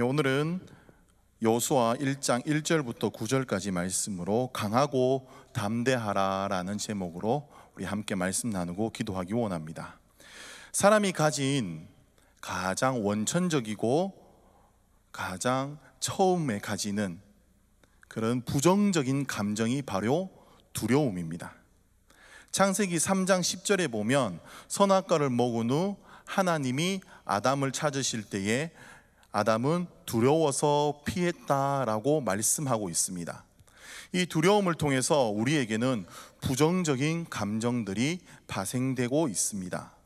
오늘은 여호수아 1장 1절부터 9절까지 말씀으로 강하고 담대하라라는 제목으로 우리 함께 말씀 나누고 기도하기 원합니다. 사람이 가진 가장 원천적이고 가장 처음에 가지는 그런 부정적인 감정이 바로 두려움입니다. 창세기 3장 10절에 보면 선악과를 먹은 후 하나님이 아담을 찾으실 때에 아담은 두려워서 피했다라고 말씀하고 있습니다. 이 두려움을 통해서 우리에게는 부정적인 감정들이 발생되고 있습니다.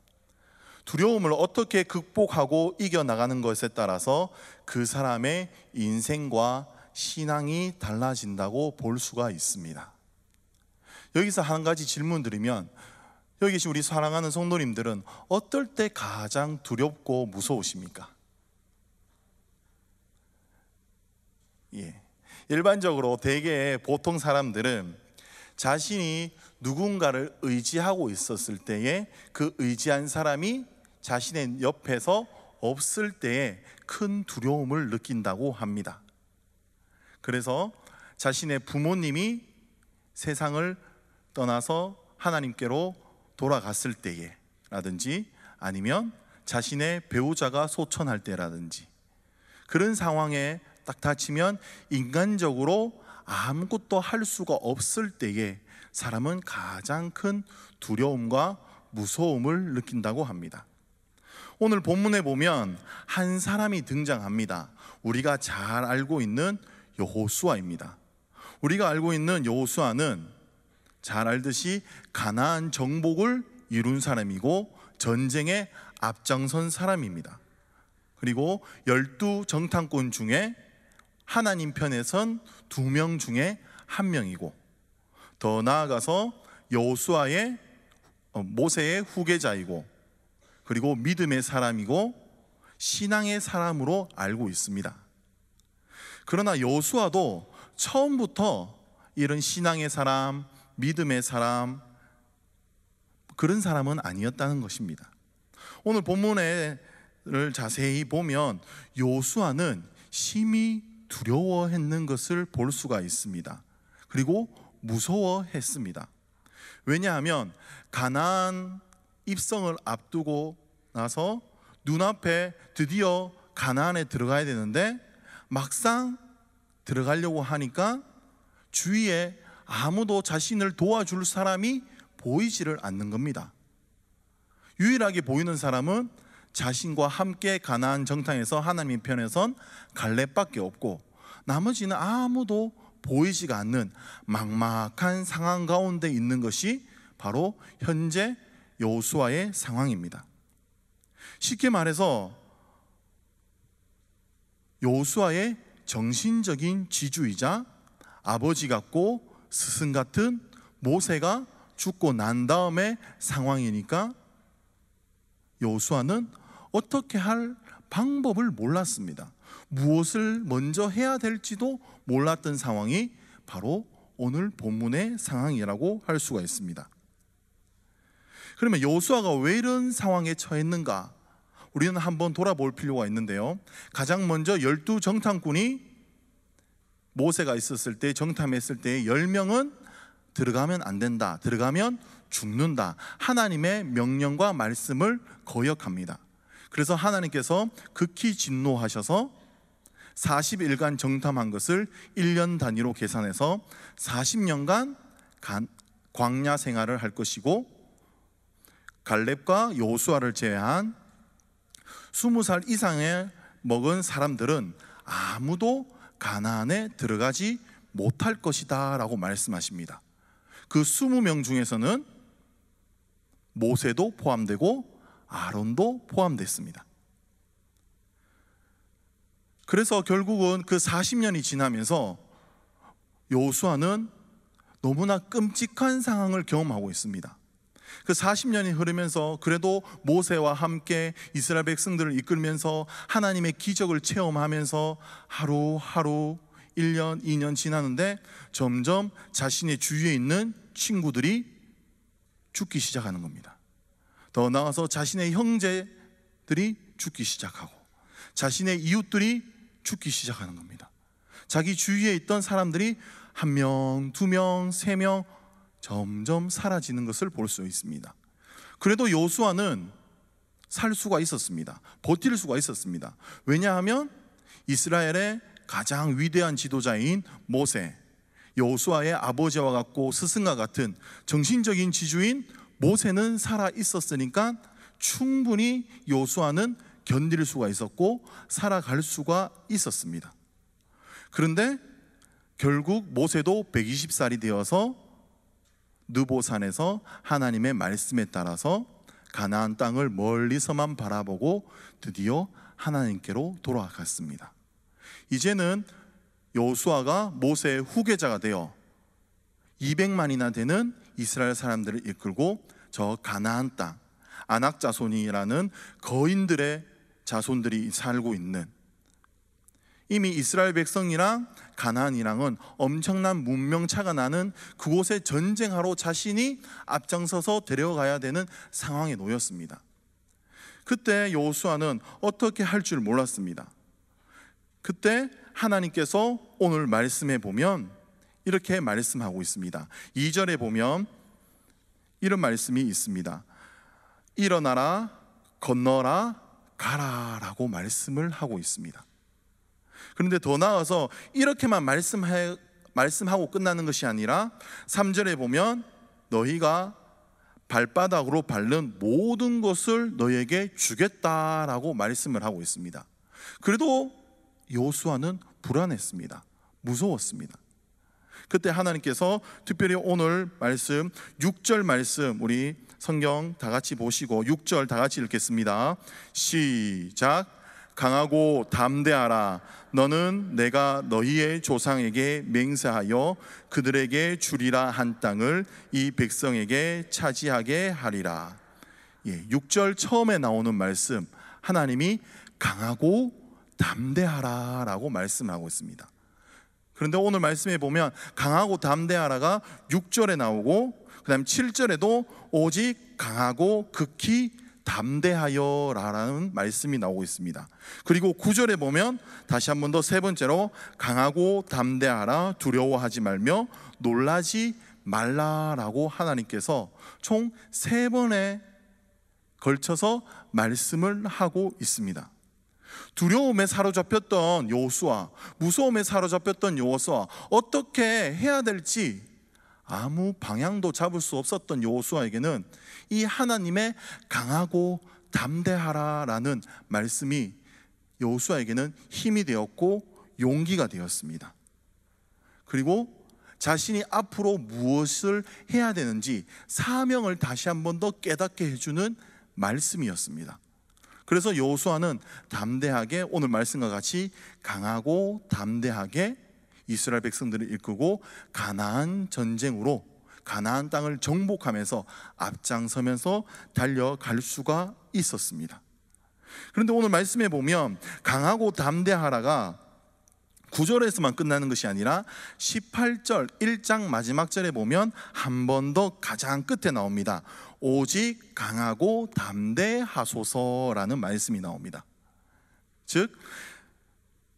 두려움을 어떻게 극복하고 이겨나가는 것에 따라서 그 사람의 인생과 신앙이 달라진다고 볼 수가 있습니다. 여기서 한 가지 질문 드리면, 여기 계신 우리 사랑하는 성도님들은 어떨 때 가장 두렵고 무서우십니까? 일반적으로 대개 보통 사람들은 자신이 누군가를 의지하고 있었을 때에 그 의지한 사람이 자신의 옆에서 없을 때에 큰 두려움을 느낀다고 합니다. 그래서 자신의 부모님이 세상을 떠나서 하나님께로 돌아갔을 때에 라든지 아니면 자신의 배우자가 소천할 때라든지 그런 상황에 딱 닥치면 인간적으로 아무것도 할 수가 없을 때에 사람은 가장 큰 두려움과 무서움을 느낀다고 합니다. 오늘 본문에 보면 한 사람이 등장합니다. 우리가 잘 알고 있는 여호수아입니다. 우리가 알고 있는 여호수아는 잘 알듯이 가나안 정복을 이룬 사람이고 전쟁에 앞장선 사람입니다. 그리고 12정탐꾼 중에 하나님 편에 선 2명 중에 1명이고, 더 나아가서 여호수아의 모세의 후계자이고, 그리고 믿음의 사람이고 신앙의 사람으로 알고 있습니다. 그러나 여호수아도 처음부터 이런 신앙의 사람, 믿음의 사람, 그런 사람은 아니었다는 것입니다. 오늘 본문을 자세히 보면 여호수아는 심히 두려워했는 것을 볼 수가 있습니다. 그리고 무서워했습니다. 왜냐하면 가나안 입성을 앞두고 나서 눈앞에 드디어 가나안에 들어가야 되는데 막상 들어가려고 하니까 주위에 아무도 자신을 도와줄 사람이 보이지를 않는 겁니다. 유일하게 보이는 사람은 자신과 함께 가나안 정탐에서 하나님 편에 선 갈렙밖에 없고, 나머지는 아무도 보이지가 않는 막막한 상황 가운데 있는 것이 바로 현재 여호수아의 상황입니다. 쉽게 말해서 여호수아의 정신적인 지주이자 아버지 같고 스승 같은 모세가 죽고 난 다음의 상황이니까 여호수아는 어떻게 할 방법을 몰랐습니다. 무엇을 먼저 해야 될지도 몰랐던 상황이 바로 오늘 본문의 상황이라고 할 수가 있습니다. 그러면 여호수아가 왜 이런 상황에 처했는가? 우리는 한번 돌아볼 필요가 있는데요. 가장 먼저 12정탐꾼이 모세가 있었을 때, 정탐했을 때 10명은 들어가면 안 된다, 들어가면 죽는다, 하나님의 명령과 말씀을 거역합니다. 그래서 하나님께서 극히 진노하셔서 40일간 정탐한 것을 1년 단위로 계산해서 40년간 광야 생활을 할 것이고, 갈렙과 여호수아를 제외한 20살 이상의 먹은 사람들은 아무도 가나안에 들어가지 못할 것이다 라고 말씀하십니다. 그 20명 중에서는 모세도 포함되고 아론도 포함됐습니다. 그래서 결국은 그 40년이 지나면서 여호수아는 너무나 끔찍한 상황을 경험하고 있습니다. 그 40년이 흐르면서 그래도 모세와 함께 이스라엘 백성들을 이끌면서 하나님의 기적을 체험하면서 하루하루 1년, 2년 지나는데 점점 자신의 주위에 있는 친구들이 죽기 시작하는 겁니다. 더 나아가서 자신의 형제들이 죽기 시작하고 자신의 이웃들이 죽기 시작하는 겁니다. 자기 주위에 있던 사람들이 1명, 2명, 3명 점점 사라지는 것을 볼 수 있습니다. 그래도 여호수아는 살 수가 있었습니다. 버틸 수가 있었습니다. 왜냐하면 이스라엘의 가장 위대한 지도자인 모세, 여호수아의 아버지와 같고 스승과 같은 정신적인 지주인 모세는 살아 있었으니까 충분히 여호수아는 견딜 수가 있었고 살아갈 수가 있었습니다. 그런데 결국 모세도 120살이 되어서 느보산에서 하나님의 말씀에 따라서 가나안 땅을 멀리서만 바라보고 드디어 하나님께로 돌아갔습니다. 이제는 여호수아가 모세의 후계자가 되어 200만이나 되는 이스라엘 사람들을 이끌고 저 가나안 땅, 아낙 자손이라는 거인들의 자손들이 살고 있는, 이미 이스라엘 백성이랑 가나안이랑은 엄청난 문명차가 나는 그곳에 전쟁하러 자신이 앞장서서 데려가야 되는 상황에 놓였습니다. 그때 여호수아는 어떻게 할 줄 몰랐습니다. 그때 하나님께서 오늘 말씀해 보면 이렇게 말씀하고 있습니다. 2절에 보면 이런 말씀이 있습니다. 일어나라, 건너라, 가라 라고 말씀을 하고 있습니다. 그런데 더 나아가서 이렇게만 말씀하고 끝나는 것이 아니라 3절에 보면 너희가 발바닥으로 밟는 모든 것을 너희에게 주겠다라고 말씀을 하고 있습니다. 그래도 여호수아는 불안했습니다. 무서웠습니다. 그때 하나님께서 특별히 오늘 말씀 6절 말씀, 우리 성경 다 같이 보시고 6절 다 같이 읽겠습니다. 시작. 강하고 담대하라. 너는 내가 너희의 조상에게 맹세하여 그들에게 주리라 한 땅을 이 백성에게 차지하게 하리라. 6절 처음에 나오는 말씀, 하나님이 강하고 담대하라 라고 말씀하고 있습니다. 그런데 오늘 말씀에 보면 강하고 담대하라가 6절에 나오고 그 다음 7절에도 오직 강하고 극히 담대하여 라는 말씀이 나오고 있습니다. 그리고 9절에 보면 다시 한 번 더 세 번째로 강하고 담대하라, 두려워하지 말며 놀라지 말라라고 하나님께서 총 3번에 걸쳐서 말씀을 하고 있습니다. 두려움에 사로잡혔던 여호수아, 무서움에 사로잡혔던 여호수아, 어떻게 해야 될지 아무 방향도 잡을 수 없었던 여호수아에게는 이 하나님의 강하고 담대하라라는 말씀이 여호수아에게는 힘이 되었고 용기가 되었습니다. 그리고 자신이 앞으로 무엇을 해야 되는지 사명을 다시 한 번 더 깨닫게 해주는 말씀이었습니다. 그래서 여호수아는 담대하게 오늘 말씀과 같이 강하고 담대하게 이스라엘 백성들을 이끌고 가나안 전쟁으로 가나안 땅을 정복하면서 앞장서면서 달려갈 수가 있었습니다. 그런데 오늘 말씀에 보면 강하고 담대하라가 9절에서만 끝나는 것이 아니라 18절 1장 마지막 절에 보면 한 번 더 가장 끝에 나옵니다. 오직 강하고 담대하소서라는 말씀이 나옵니다. 즉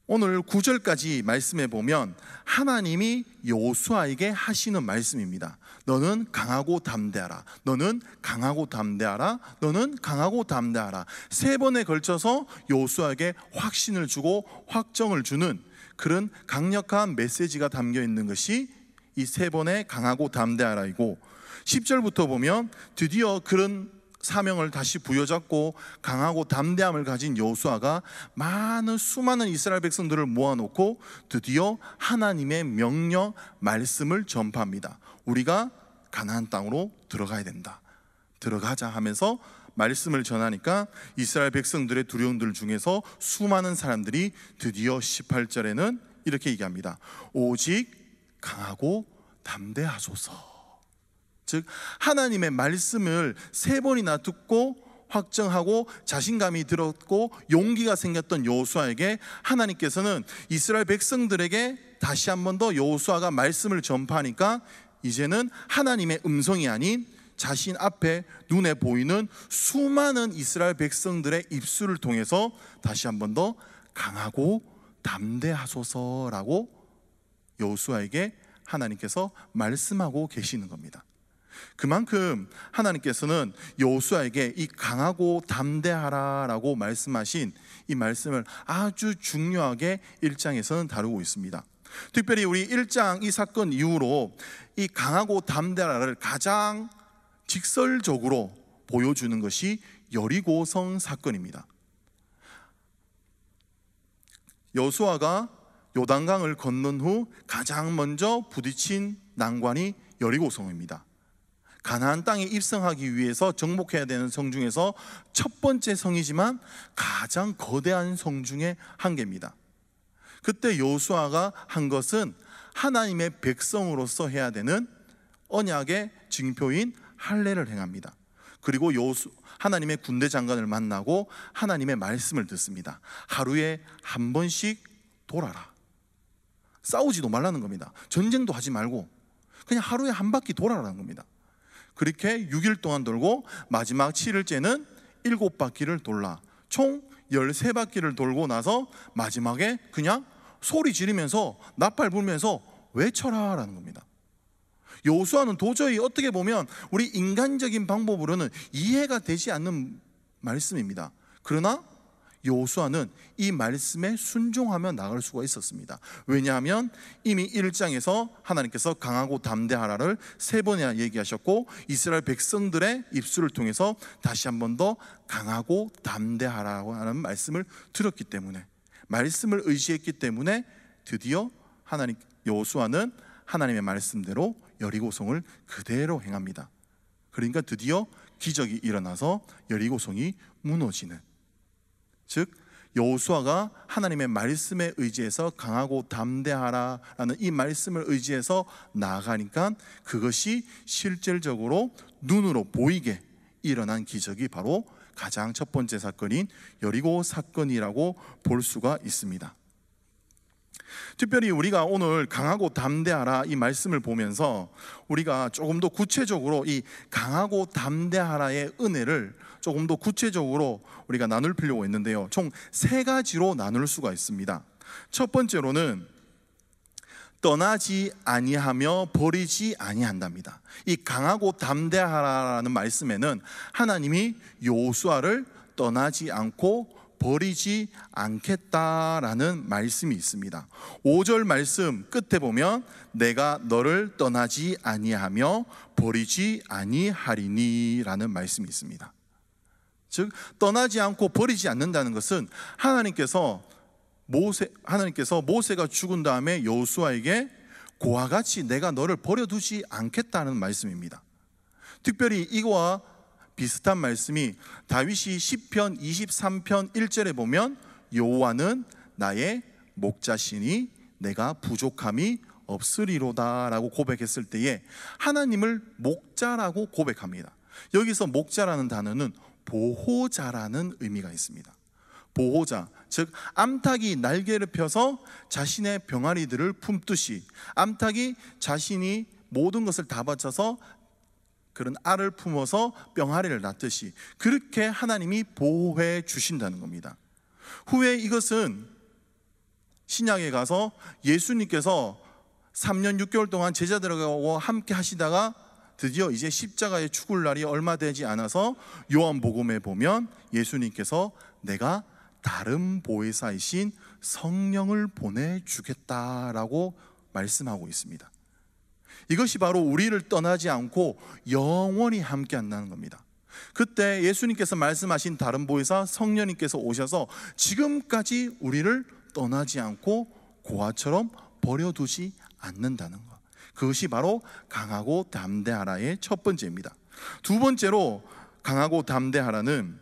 오늘 9절까지 말씀해 보면 하나님이 여호수아에게 하시는 말씀입니다. 너는 강하고 담대하라, 너는 강하고 담대하라, 너는 강하고 담대하라. 3번에 걸쳐서 여호수아에게 확신을 주고 확정을 주는 그런 강력한 메시지가 담겨 있는 것이 이 3번의 강하고 담대하라이고, 10절부터 보면 드디어 그런 사명을 다시 부여잡고 강하고 담대함을 가진 여호수아가 수많은 이스라엘 백성들을 모아놓고 드디어 하나님의 명령 말씀을 전파합니다. 우리가 가나안 땅으로 들어가야 된다, 들어가자 하면서 말씀을 전하니까 이스라엘 백성들의 두려움들 중에서 수많은 사람들이 드디어 18절에는 이렇게 얘기합니다. 오직 강하고 담대하소서. 즉 하나님의 말씀을 3번이나 듣고 확정하고 자신감이 들었고 용기가 생겼던 여호수아에게 하나님께서는 이스라엘 백성들에게 다시 한 번 더 여호수아가 말씀을 전파하니까 이제는 하나님의 음성이 아닌 자신 앞에 눈에 보이는 수많은 이스라엘 백성들의 입술을 통해서 다시 한 번 더 강하고 담대하소서라고 여호수아에게 하나님께서 말씀하고 계시는 겁니다. 그만큼 하나님께서는 여호수아에게 이 강하고 담대하라라고 말씀하신 이 말씀을 아주 중요하게 1장에서는 다루고 있습니다. 특별히 우리 1장 이 사건 이후로 이 강하고 담대하라를 가장 직설적으로 보여주는 것이 여리고성 사건입니다. 여호수아가 요단강을 건넌 후 가장 먼저 부딪힌 난관이 여리고성입니다. 가나안 땅에 입성하기 위해서 정복해야 되는 성 중에서 첫 번째 성이지만 가장 거대한 성 중에 한 개입니다. 그때 여호수아가 한 것은 하나님의 백성으로서 해야 되는 언약의 징표인 할례를 행합니다. 그리고 하나님의 군대 장관을 만나고 하나님의 말씀을 듣습니다. 하루에 한 번씩 돌아라. 싸우지도 말라는 겁니다. 전쟁도 하지 말고 그냥 하루에 한 바퀴 돌아라는 겁니다. 그렇게 6일 동안 돌고 마지막 7일째는 7바퀴를 돌라. 총 13바퀴를 돌고 나서 마지막에 그냥 소리 지르면서 나팔 불면서 외쳐라 라는 겁니다. 여호수아는 도저히 어떻게 보면 우리 인간적인 방법으로는 이해가 되지 않는 말씀입니다. 그러나 여호수아는 이 말씀에 순종하며 나갈 수가 있었습니다. 왜냐하면 이미 1장에서 하나님께서 강하고 담대하라를 3번이나 얘기하셨고 이스라엘 백성들의 입술을 통해서 다시 한 번 더 강하고 담대하라고 하는 말씀을 들었기 때문에, 말씀을 의지했기 때문에 드디어 여호수아는 하나님의 말씀대로 여리고성을 그대로 행합니다. 그러니까 드디어 기적이 일어나서 여리고성이 무너지는, 즉 여호수아가 하나님의 말씀에 의지해서 강하고 담대하라라는 이 말씀을 의지해서 나아가니까 그것이 실질적으로 눈으로 보이게 일어난 기적이 바로 가장 첫 번째 사건인 여리고 사건이라고 볼 수가 있습니다. 특별히 우리가 오늘 강하고 담대하라 이 말씀을 보면서 우리가 조금 더 구체적으로 이 강하고 담대하라의 은혜를 조금 더 구체적으로 우리가 나눌 필요가 있는데요, 총 3가지로 나눌 수가 있습니다. 첫 번째로는 떠나지 아니하며 버리지 아니한답니다. 이 강하고 담대하라는 말씀에는 하나님이 여호수아를 떠나지 않고 버리지 않겠다라는 말씀이 있습니다. 5절 말씀 끝에 보면 내가 너를 떠나지 아니하며 버리지 아니하리니 라는 말씀이 있습니다. 즉 떠나지 않고 버리지 않는다는 것은 하나님께서 모세가 죽은 다음에 여호수아에게 그와 같이 내가 너를 버려두지 않겠다는 말씀입니다. 특별히 이거와 비슷한 말씀이 다윗이 시편 23편 1절에 보면 여호와는 나의 목자시니 내가 부족함이 없으리로다 라고 고백했을 때에 하나님을 목자라고 고백합니다. 여기서 목자라는 단어는 보호자라는 의미가 있습니다. 보호자, 즉 암탉이 날개를 펴서 자신의 병아리들을 품듯이 암탉이 자신이 모든 것을 다 바쳐서 그런 알을 품어서 병아리를 낳듯이 그렇게 하나님이 보호해 주신다는 겁니다. 후에 이것은 신약에 가서 예수님께서 3년 6개월 동안 제자들하고 함께 하시다가 드디어 이제 십자가에 죽을 날이 얼마 되지 않아서 요한복음에 보면 예수님께서 내가 다른 보혜사이신 성령을 보내주겠다라고 말씀하고 있습니다. 이것이 바로 우리를 떠나지 않고 영원히 함께 한다는 겁니다. 그때 예수님께서 말씀하신 다른 보혜사 성령님께서 오셔서 지금까지 우리를 떠나지 않고 고아처럼 버려두지 않는다는 것, 그것이 바로 강하고 담대하라의 첫 번째입니다. 두 번째로 강하고 담대하라는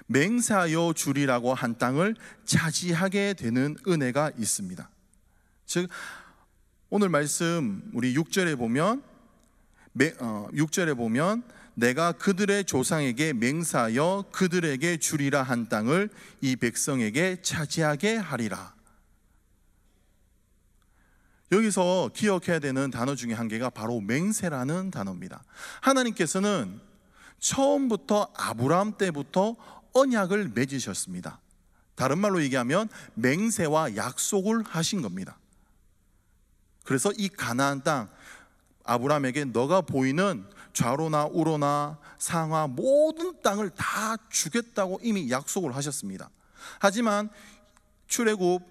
맹세하여 주리라고 한 땅을 차지하게 되는 은혜가 있습니다. 즉 오늘 말씀 우리 6절에 보면 내가 그들의 조상에게 맹세하여 그들에게 주리라 한 땅을 이 백성에게 차지하게 하리라. 여기서 기억해야 되는 단어 중에 한 개가 바로 맹세라는 단어입니다. 하나님께서는 처음부터 아브라함 때부터 언약을 맺으셨습니다. 다른 말로 얘기하면 맹세와 약속을 하신 겁니다. 그래서 이 가나안 땅, 아브라함에게 너가 보이는 좌로나 우로나 상하 모든 땅을 다 주겠다고 이미 약속을 하셨습니다. 하지만 출애굽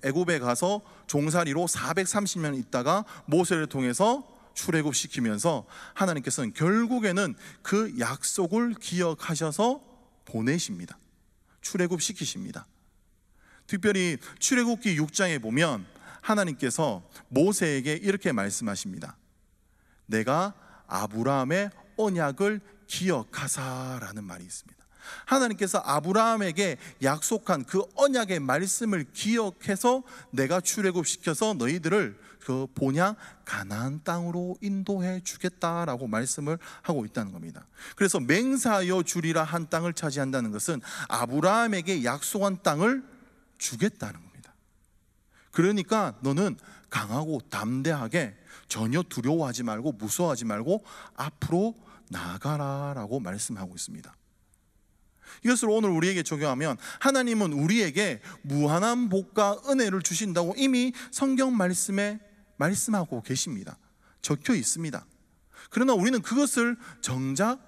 애굽에 가서 종살이로 430년 있다가 모세를 통해서 출애굽 시키면서 하나님께서는 결국에는 그 약속을 기억하셔서 보내십니다. 출애굽 시키십니다. 특별히 출애굽기 6장에 보면 하나님께서 모세에게 이렇게 말씀하십니다. 내가 아브라함의 언약을 기억하사라는 말이 있습니다. 하나님께서 아브라함에게 약속한 그 언약의 말씀을 기억해서 내가 출애굽시켜서 너희들을 그 본향 가나안 땅으로 인도해 주겠다라고 말씀을 하고 있다는 겁니다. 그래서 맹세하여 주리라 한 땅을 차지한다는 것은 아브라함에게 약속한 땅을 주겠다는 겁니다. 그러니까 너는 강하고 담대하게 전혀 두려워하지 말고 무서워하지 말고 앞으로 나아가라라고 말씀하고 있습니다. 이것을 오늘 우리에게 적용하면 하나님은 우리에게 무한한 복과 은혜를 주신다고 이미 성경 말씀에 말씀하고 계십니다. 적혀 있습니다. 그러나 우리는 그것을 정작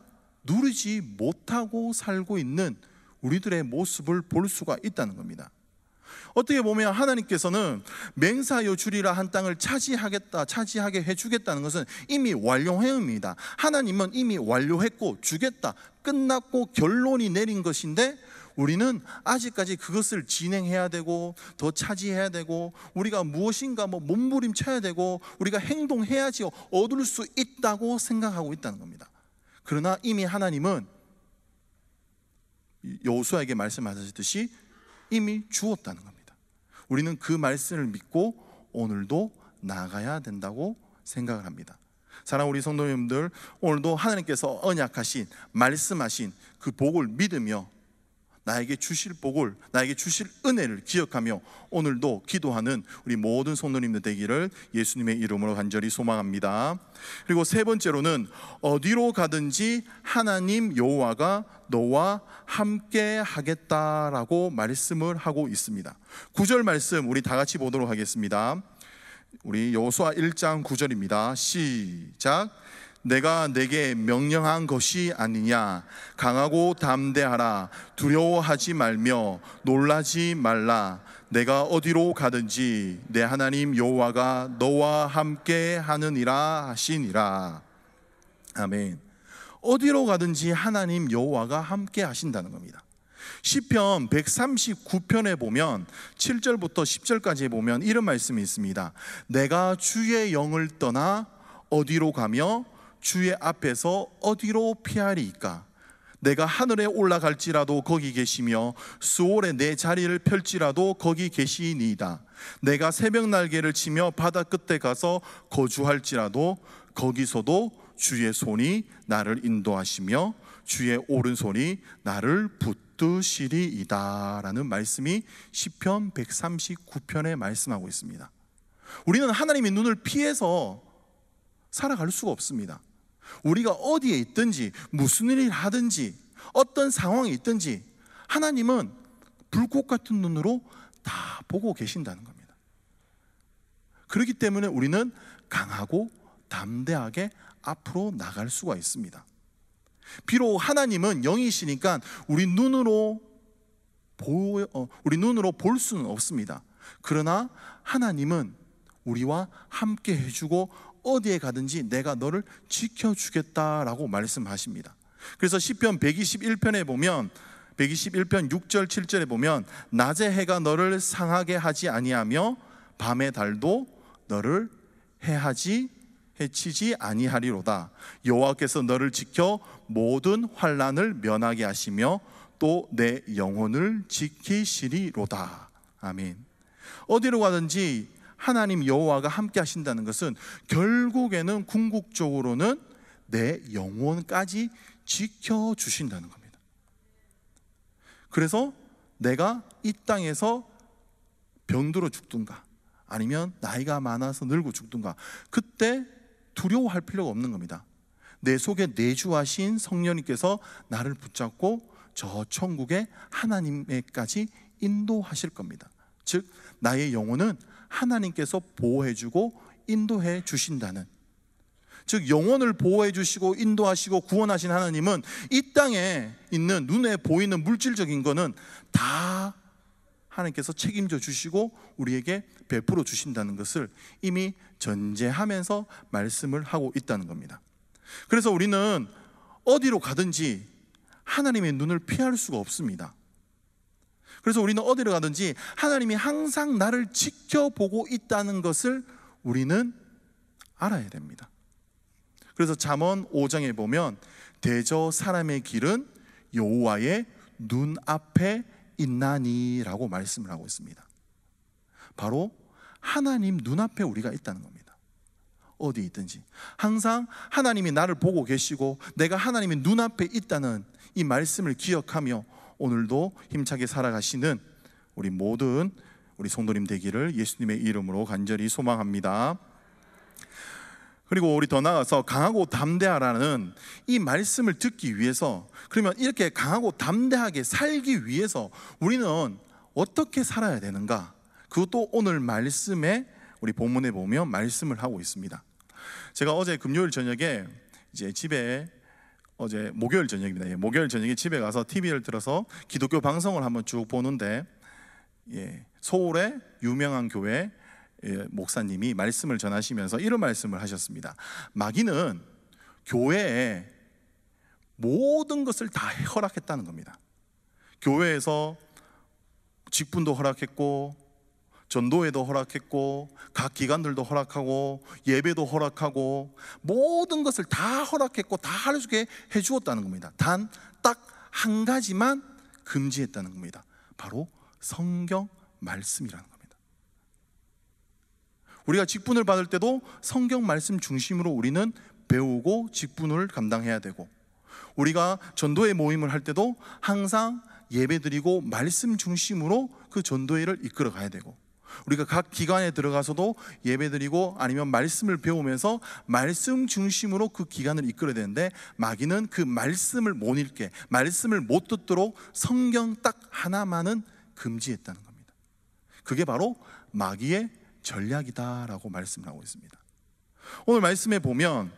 누리지 못하고 살고 있는 우리들의 모습을 볼 수가 있다는 겁니다. 어떻게 보면 하나님께서는 맹세하여 주리라 한 땅을 차지하게 해주겠다는 것은 이미 완료해옵니다. 하나님은 이미 완료했고 주겠다, 끝났고 결론이 내린 것인데 우리는 아직까지 그것을 진행해야 되고 더 차지해야 되고 우리가 무엇인가 몸부림쳐야 되고 우리가 행동해야지 얻을 수 있다고 생각하고 있다는 겁니다. 그러나 이미 하나님은 여호수아에게 말씀하셨듯이 이미 주었다는 겁니다. 우리는 그 말씀을 믿고 오늘도 나아가야 된다고 생각을 합니다. 사랑하는 우리 성도님들, 오늘도 하나님께서 언약하신 말씀하신 그 복을 믿으며 나에게 주실 복을, 나에게 주실 은혜를 기억하며 오늘도 기도하는 우리 모든 성도님들 되기를 예수님의 이름으로 간절히 소망합니다. 그리고 세 번째로는 어디로 가든지 하나님 여호와가 너와 함께 하겠다라고 말씀을 하고 있습니다. 9절 말씀 우리 다 같이 보도록 하겠습니다. 우리 여호수아 1장 9절입니다. 시작. 내가 내게 명령한 것이 아니냐. 강하고 담대하라. 두려워하지 말며 놀라지 말라. 내가 어디로 가든지 내 하나님 여호와가 너와 함께 하느니라 하시니라. 아멘. 어디로 가든지 하나님 여호와가 함께 하신다는 겁니다. 시편 139편에 보면 7절부터 10절까지 보면 이런 말씀이 있습니다. 내가 주의 영을 떠나 어디로 가며 주의 앞에서 어디로 피하리이까? 내가 하늘에 올라갈지라도 거기 계시며 수월에 내 자리를 펼지라도 거기 계시니이다. 내가 새벽 날개를 치며 바다 끝에 가서 거주할지라도 거기서도 주의 손이 나를 인도하시며 주의 오른손이 나를 붙드시리이다 라는 말씀이 시편 139편에 말씀하고 있습니다. 우리는 하나님의 눈을 피해서 살아갈 수가 없습니다. 우리가 어디에 있든지 무슨 일을 하든지 어떤 상황이 있든지 하나님은 불꽃 같은 눈으로 다 보고 계신다는 겁니다. 그렇기 때문에 우리는 강하고 담대하게 앞으로 나갈 수가 있습니다. 비록 하나님은 영이시니까 우리 눈으로 볼 수는 없습니다. 그러나 하나님은 우리와 함께 해주고 어디에 가든지 내가 너를 지켜주겠다라고 말씀하십니다. 그래서 시편 121편에 보면 121편 6절 7절에 보면 낮에 해가 너를 상하게 하지 아니하며 밤의 달도 너를 해치지 아니하리로다. 여호와께서 너를 지켜 모든 환난을 면하게 하시며 또 내 영혼을 지키시리로다. 아멘. 어디로 가든지 하나님 여호와가 함께 하신다는 것은 결국에는 궁극적으로는 내 영혼까지 지켜주신다는 겁니다. 그래서 내가 이 땅에서 병들어 죽든가 아니면 나이가 많아서 늙어 죽든가 그때 두려워할 필요가 없는 겁니다. 내 속에 내주하신 성령님께서 나를 붙잡고 저 천국의 하나님에까지 인도하실 겁니다. 즉 나의 영혼은 하나님께서 보호해주고 인도해 주신다는, 즉 영혼을 보호해 주시고 인도하시고 구원하신 하나님은 이 땅에 있는 눈에 보이는 물질적인 거는 다 하나님께서 책임져 주시고 우리에게 베풀어 주신다는 것을 이미 전제하면서 말씀을 하고 있다는 겁니다. 그래서 우리는 어디로 가든지 하나님의 눈을 피할 수가 없습니다. 그래서 우리는 어디로 가든지 하나님이 항상 나를 지켜보고 있다는 것을 우리는 알아야 됩니다. 그래서 잠언 5장에 보면 대저 사람의 길은 여호와의 눈앞에 있나니라고 말씀을 하고 있습니다. 바로 하나님 눈앞에 우리가 있다는 겁니다. 어디 있든지 항상 하나님이 나를 보고 계시고 내가 하나님의 눈앞에 있다는 이 말씀을 기억하며 오늘도 힘차게 살아가시는 우리 모든 우리 성도님 되기를 예수님의 이름으로 간절히 소망합니다. 그리고 우리 더 나아가서 강하고 담대하라는 이 말씀을 듣기 위해서, 그러면 이렇게 강하고 담대하게 살기 위해서 우리는 어떻게 살아야 되는가? 그것도 오늘 말씀에 우리 본문에 보면 말씀을 하고 있습니다. 제가 어제 금요일 저녁에 이제 집에, 어제 목요일 저녁입니다. 목요일 저녁에 집에 가서 TV를 틀어서 기독교 방송을 한번 쭉 보는데, 서울의 유명한 교회 목사님이 말씀을 전하시면서 이런 말씀을 하셨습니다. 마귀는 교회에 모든 것을 다 허락했다는 겁니다. 교회에서 직분도 허락했고, 전도회도 허락했고, 각 기관들도 허락하고, 예배도 허락하고, 모든 것을 다 허락했고 다 할 수 있게 해주었다는 겁니다. 단 딱 한 가지만 금지했다는 겁니다. 바로 성경 말씀이라는 겁니다. 우리가 직분을 받을 때도 성경 말씀 중심으로 우리는 배우고 직분을 감당해야 되고, 우리가 전도회 모임을 할 때도 항상 예배드리고 말씀 중심으로 그 전도회를 이끌어 가야 되고, 우리가 각 기관에 들어가서도 예배드리고 아니면 말씀을 배우면서 말씀 중심으로 그 기관을 이끌어야 되는데, 마귀는 그 말씀을 못 읽게, 말씀을 못 듣도록 성경 딱 하나만은 금지했다는 겁니다. 그게 바로 마귀의 전략이다라고 말씀을 하고 있습니다. 오늘 말씀에 보면,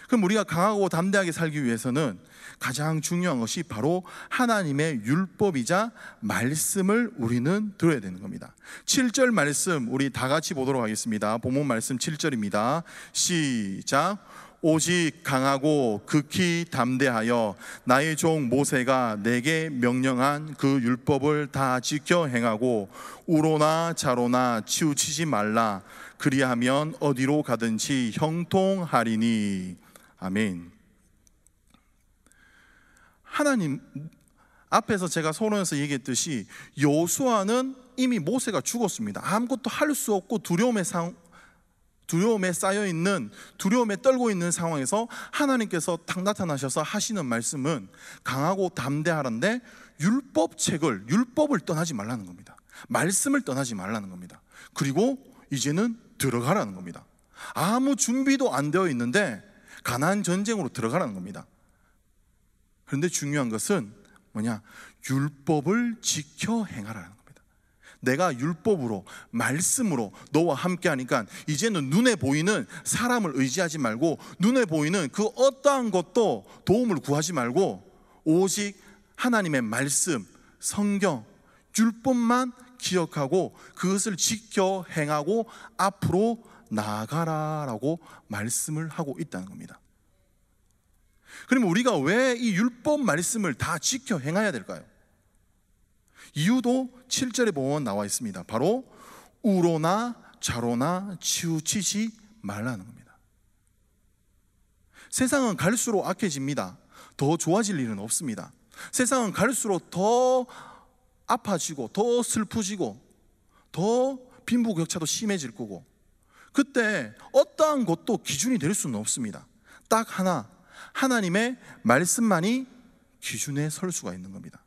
그럼 우리가 강하고 담대하게 살기 위해서는 가장 중요한 것이 바로 하나님의 율법이자 말씀을 우리는 들어야 되는 겁니다. 7절 말씀 우리 다 같이 보도록 하겠습니다. 본문 말씀 7절입니다. 시작. 오직 강하고 극히 담대하여 나의 종 모세가 내게 명령한 그 율법을 다 지켜 행하고 우로나 좌로나 치우치지 말라. 그리하면 어디로 가든지 형통하리니. 아멘. 하나님 앞에서 제가 서론에서 얘기했듯이 여호수아는 이미 모세가 죽었습니다. 아무것도 할 수 없고 두려움에 쌓여있는, 두려움에 떨고 있는 상황에서 하나님께서 딱 나타나셔서 하시는 말씀은 강하고 담대하란데 율법을 떠나지 말라는 겁니다. 말씀을 떠나지 말라는 겁니다. 그리고 이제는 들어가라는 겁니다. 아무 준비도 안 되어 있는데 가나안 전쟁으로 들어가라는 겁니다. 그런데 중요한 것은 뭐냐? 율법을 지켜 행하라는 겁니다. 내가 율법으로, 말씀으로 너와 함께 하니까 이제는 눈에 보이는 사람을 의지하지 말고, 눈에 보이는 그 어떠한 것도 도움을 구하지 말고 오직 하나님의 말씀, 성경, 율법만 기억하고 그것을 지켜 행하고 앞으로 나아가라라고 말씀을 하고 있다는 겁니다. 그러면 우리가 왜 이 율법 말씀을 다 지켜 행해야 될까요? 이유도 7절에 보면 나와 있습니다. 바로 우로나 좌로나 치우치지 말라는 겁니다. 세상은 갈수록 악해집니다. 더 좋아질 일은 없습니다. 세상은 갈수록 더 아파지고 더 슬프지고 더 빈부격차도 심해질 거고, 그때 어떠한 것도 기준이 될 수는 없습니다. 딱 하나, 하나님의 말씀만이 기준에 설 수가 있는 겁니다.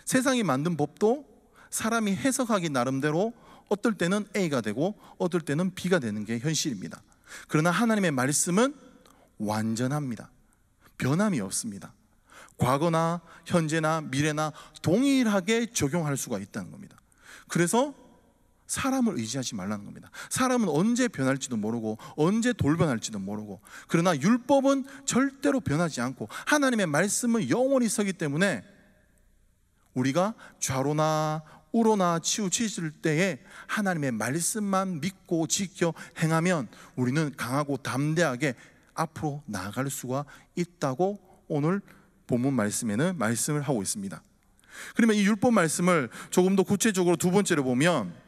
세상이 만든 법도 사람이 해석하기 나름대로 어떨 때는 A가 되고 어떨 때는 B가 되는 게 현실입니다. 그러나 하나님의 말씀은 완전합니다. 변함이 없습니다. 과거나 현재나 미래나 동일하게 적용할 수가 있다는 겁니다. 그래서 사람을 의지하지 말라는 겁니다. 사람은 언제 변할지도 모르고 언제 돌변할지도 모르고, 그러나 율법은 절대로 변하지 않고 하나님의 말씀은 영원히 서기 때문에 우리가 좌로나 우로나 치우칠 때에 하나님의 말씀만 믿고 지켜 행하면 우리는 강하고 담대하게 앞으로 나아갈 수가 있다고 오늘 본문 말씀에는 말씀을 하고 있습니다. 그러면 이 율법 말씀을 조금 더 구체적으로 두 번째로 보면,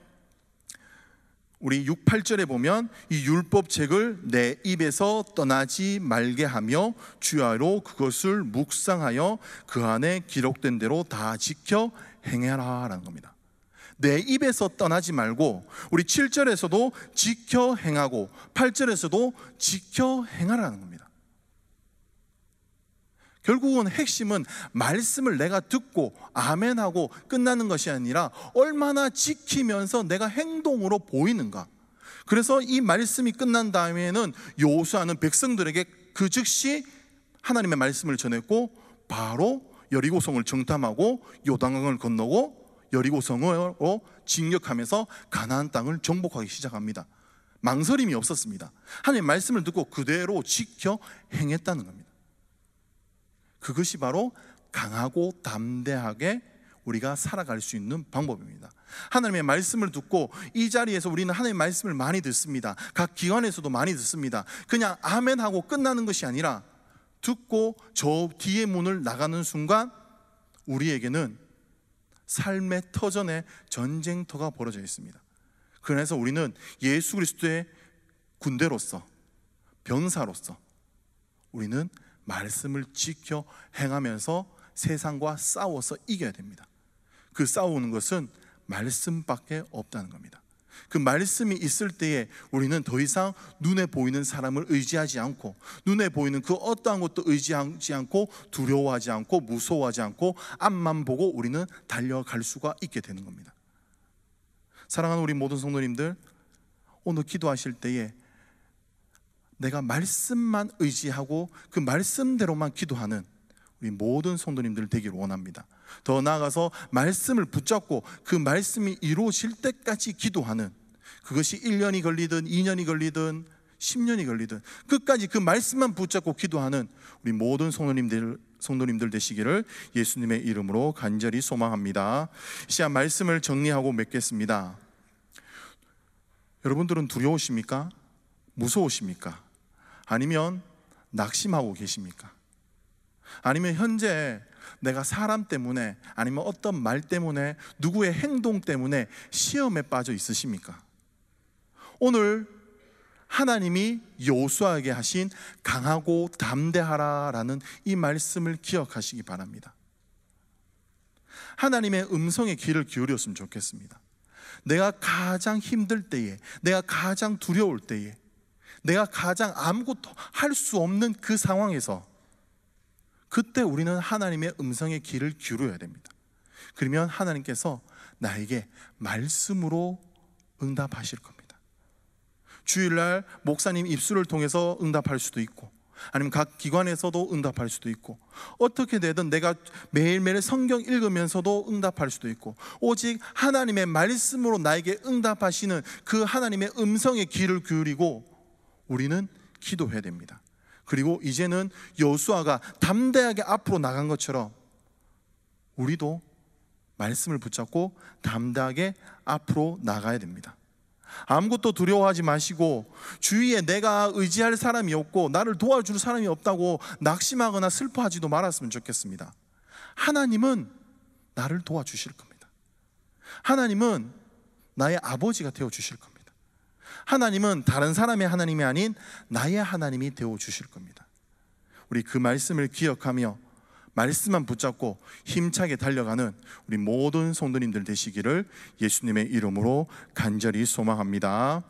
우리 6, 8절에 보면 이 율법책을 내 입에서 떠나지 말게 하며 주야로 그것을 묵상하여 그 안에 기록된 대로 다 지켜 행하라 라는 겁니다. 내 입에서 떠나지 말고, 우리 7절에서도 지켜 행하고 8절에서도 지켜 행하라는 겁니다. 결국은 핵심은 말씀을 내가 듣고 아멘하고 끝나는 것이 아니라 얼마나 지키면서 내가 행동으로 보이는가. 그래서 이 말씀이 끝난 다음에는 여호수아는 백성들에게 그 즉시 하나님의 말씀을 전했고 바로 여리고성을 정탐하고 요단강을 건너고 여리고성으로 진격하면서 가나안 땅을 정복하기 시작합니다. 망설임이 없었습니다. 하나님의 말씀을 듣고 그대로 지켜 행했다는 겁니다. 그것이 바로 강하고 담대하게 우리가 살아갈 수 있는 방법입니다. 하나님의 말씀을 듣고, 이 자리에서 우리는 하나님의 말씀을 많이 듣습니다. 각 기관에서도 많이 듣습니다. 그냥 아멘하고 끝나는 것이 아니라 듣고 저 뒤에 문을 나가는 순간 우리에게는 삶의 터전에 전쟁터가 벌어져 있습니다. 그래서 우리는 예수 그리스도의 군대로서, 병사로서 우리는 말씀을 지켜 행하면서 세상과 싸워서 이겨야 됩니다. 그 싸우는 것은 말씀밖에 없다는 겁니다. 그 말씀이 있을 때에 우리는 더 이상 눈에 보이는 사람을 의지하지 않고, 눈에 보이는 그 어떠한 것도 의지하지 않고, 두려워하지 않고, 무서워하지 않고 앞만 보고 우리는 달려갈 수가 있게 되는 겁니다. 사랑하는 우리 모든 성도님들, 오늘 기도하실 때에 내가 말씀만 의지하고 그 말씀대로만 기도하는 우리 모든 성도님들 되기를 원합니다. 더 나아가서 말씀을 붙잡고 그 말씀이 이루어질 때까지 기도하는, 그것이 1년이 걸리든 2년이 걸리든 10년이 걸리든 끝까지 그 말씀만 붙잡고 기도하는 우리 모든 성도님들 되시기를 예수님의 이름으로 간절히 소망합니다. 이 시간 말씀을 정리하고 맺겠습니다. 여러분들은 두려우십니까? 무서우십니까? 아니면 낙심하고 계십니까? 아니면 현재 내가 사람 때문에, 아니면 어떤 말 때문에, 누구의 행동 때문에 시험에 빠져 있으십니까? 오늘 하나님이 여호수아에게 하신 강하고 담대하라라는 이 말씀을 기억하시기 바랍니다. 하나님의 음성에 귀를 기울였으면 좋겠습니다. 내가 가장 힘들 때에, 내가 가장 두려울 때에, 내가 가장 아무것도 할 수 없는 그 상황에서, 그때 우리는 하나님의 음성에 귀를 기울여야 됩니다. 그러면 하나님께서 나에게 말씀으로 응답하실 겁니다. 주일날 목사님 입술을 통해서 응답할 수도 있고, 아니면 각 기관에서도 응답할 수도 있고, 어떻게 되든 내가 매일매일 성경 읽으면서도 응답할 수도 있고, 오직 하나님의 말씀으로 나에게 응답하시는 그 하나님의 음성에 귀를 기울이고 우리는 기도해야 됩니다. 그리고 이제는 여호수아가 담대하게 앞으로 나간 것처럼 우리도 말씀을 붙잡고 담대하게 앞으로 나가야 됩니다. 아무것도 두려워하지 마시고, 주위에 내가 의지할 사람이 없고 나를 도와줄 사람이 없다고 낙심하거나 슬퍼하지도 말았으면 좋겠습니다. 하나님은 나를 도와주실 겁니다. 하나님은 나의 아버지가 되어주실 겁니다. 하나님은 다른 사람의 하나님이 아닌 나의 하나님이 되어주실 겁니다. 우리 그 말씀을 기억하며 말씀만 붙잡고 힘차게 달려가는 우리 모든 성도님들 되시기를 예수님의 이름으로 간절히 소망합니다.